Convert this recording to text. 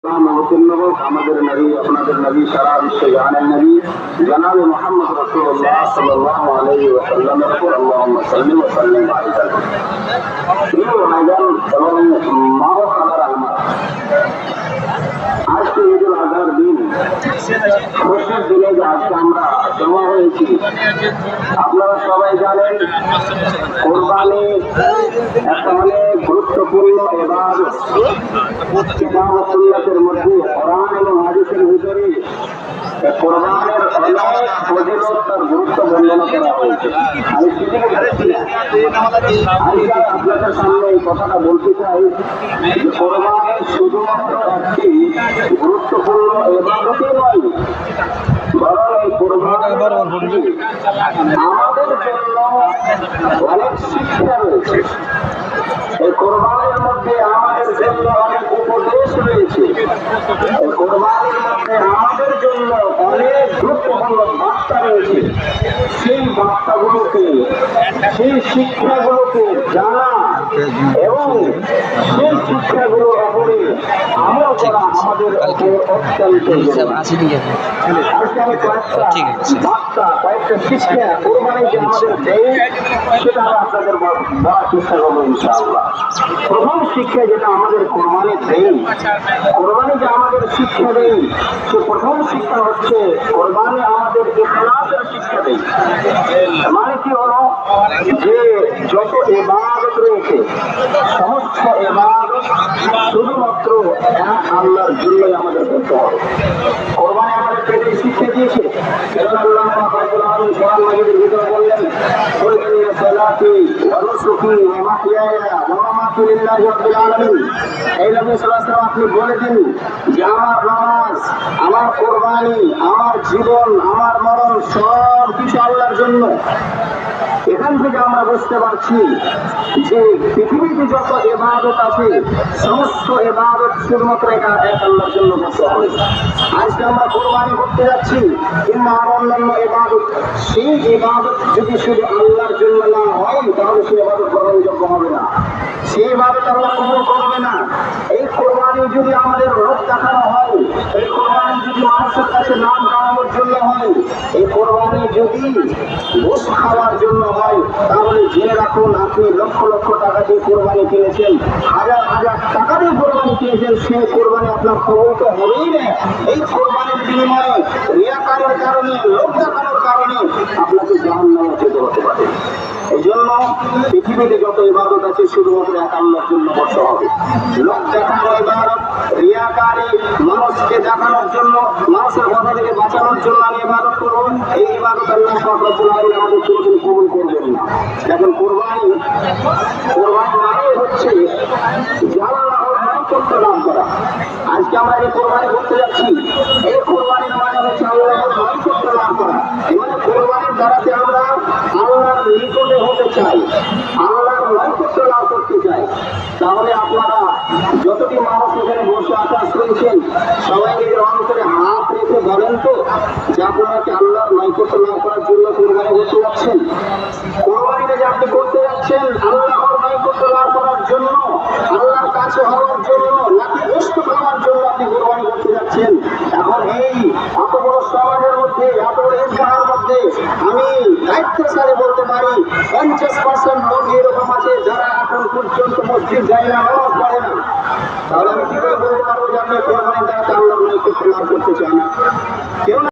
আমাদের নবী আপনাদের নবী সারা বিশ্বে জাহানের নবী জনাবে মুহাম্মদ রাসূলুল্লাহ সাল্লাল্লাহু আলাইহি ওয়াসাল্লামের উপর আল্লাহুম্মা সাল্লি ওয়া সাল্লিম আলাইহি। প্রিয় ভাইজান এবং মা ও খালারা আমার, আজকে ঈদুল আজহার দিন, খুশির দিনে যে আজকে আমরা জমা হয়েছি, আপনারা সবাই জানেন কোরবানি একটা অনেক গুরুত্বপূর্ণ ইবাদত। কিতাব ও সুন্নাতের মধ্যে কোরআন এবং হাদিসের ভিতরে কোরবানের অনেক ফজিলত আর গুরুত্ব বর্ণনা করা হয়েছে। আমি সেদিকে যাচ্ছি না, আমি আপনাদের সামনে এই কথাটা বলতে চাই যে কোরবানি শুধুমাত্র একটি গুরুত্বপূর্ণ ইবাদতই নয়, বরং এই কোরবানি আমাদের জন্য অনেক শিক্ষা রয়েছে। এই কোরবানির মধ্যে আমাদের জন্য অনেক উপদেশ রয়েছে। এই কোরবানির মধ্যে আমাদের জন্য অনেক গুরুত্বপূর্ণ বার্তা রয়েছে। সেই বার্তাগুলোকে, সেই শিক্ষাগুলোকে জানা এবং সেই শিক্ষাগুলোর উপরে আমল করা আমাদের অত্যন্ত বার্তা, কয়েকটা শিক্ষা কোরবানি যে আমাদের দেয় সেটা আপনাদের বলার চেষ্টা করবো ইনশাআল্লাহ। প্রথম শিক্ষা যেটা আমাদের কোরবানি দেয়, কোরবানি যে আমাদের শিক্ষা দেয়, সে প্রথম শিক্ষা হচ্ছে কোরবানি আমাদের ইখলাসের শিক্ষা দেয়। মানে কি হলো যে যত ইবাদত রয়েছে সমস্ত ইবাদত শুধুমাত্র এক আল্লাহর জন্যই আমাদের করতে হবে। কোরবানি আমাদের পেটে শিক্ষা দিয়েছে। আল্লাহ রাব্বুল আলামিন কোরআন মাজিদের ভিতরে বললেন, কুরবানি সালাতি ওয়া নুসুকি ওয়া মাহইয়ায়া ওয়া মামাতি লিল্লাহি রাব্বিল আলামিন। এই নবী সাল্লাল্লাহু আলাইহি ওয়াসাল্লাম আপনি বলে দিন যে আমার নামাজ, আমার কোরবানি, আমার জীবন, আমার মরণ সব কিছু আল্লাহর জন্য। এখান থেকে আমরা বুঝতে পারছি যে পৃথিবীতে যত ইবাদত আছে সমস্ত ইবাদত শুধুমাত্র এক আল্লাহর জন্য করতে হবে। আজকে আমরা কোরবানি করতে যাচ্ছি কিংবা আর অন্যান্য ইবাদত, সেই ইবাদত যদি শুধু আল্লাহর জন্য না হয় তাহলে সেই ইবাদত গ্রহণযোগ্য হবে না, সেই ইবাদত আল্লাহ কবুল করবে না। এই কোরবানি যদি আমাদের লোক দেখানো হয়, এই কোরবানি যদি মানুষের কাছে নাম কামানোর জন্য হয়, এই কোরবানি যদি ঘুষ খাওয়ার জন্য হয়, তাহলে জেনে রাখুন আপনি লক্ষ লক্ষ টাকা দিয়ে কোরবানি কিনেছেন, হাজার হাজার টাকা দিয়ে কোরবানি কিনেছেন, সেই কোরবানি আপনার কবুল তো হবেই না। এই কোরবানির বিনিময়ে রিয়াকারের কারণে, লোক দেখানোর কারণে আপনাকে জাহান্নামে যেতে হতে পারে। এই জন্য পৃথিবীতে যত ইবাদত আছে শুধুমাত্র এক আল্লাহর জন্য করতে হবে। লোক দেখানো ইবাদত, রিয়াকারী, মানুষকে দেখানোর জন্য, মানুষের কথা থেকে বাঁচানোর জন্য আমি ইবাদত করবো, এই ইবাদত আল্লাহ রাব্বুল আলামিন আমাদের কোনোদিন কবুল করবেন না। দেখেন কোরবানি মানে হচ্ছে আল্লাহর নৈকট্য লাভ করা। আজকে আমরা যে কোরবানি করতে যাচ্ছি, এই কোরবানির মানে হচ্ছে আল্লাহর নৈকট্য লাভ করা। মানে কোরবানির দ্বারাতে আমরা আল্লাহর নিকটে হতে চাই, আল্লাহর নৈকট্য লাভ করতে চাই। তাহলে আপনারা যতটি মানুষ এখানে বসে আশা শুনছেন, সবাই নিজের অন্তরে হাত রেখে বলেন তো যে আপনারা কি আল্লাহর নৈকট্য লাভ করার জন্য কোরবানি করতে যাচ্ছেন? কোরবানিটা যে আপনি করতে যাচ্ছেন আল্লাহর নৈকট্য লাভ করার জন্য, আল্লাহর কাছে হওয়ার জন্য, নাকি গোশত খাওয়ার জন্য আপনি কোরবানি করতে যাচ্ছেন? এখন এই এত বড় সমাজের মধ্যে, এত বড় ইসলামের মধ্যে আমি দায়িত্বের সাথে বলতে পারি 50% লোক এরকম আছে যারা এখন পর্যন্ত মসজিদ যায় না, নামাজ পড়ে না। তাহলে আমি কি করে বলতে পারবো যে আপনি কোরবানি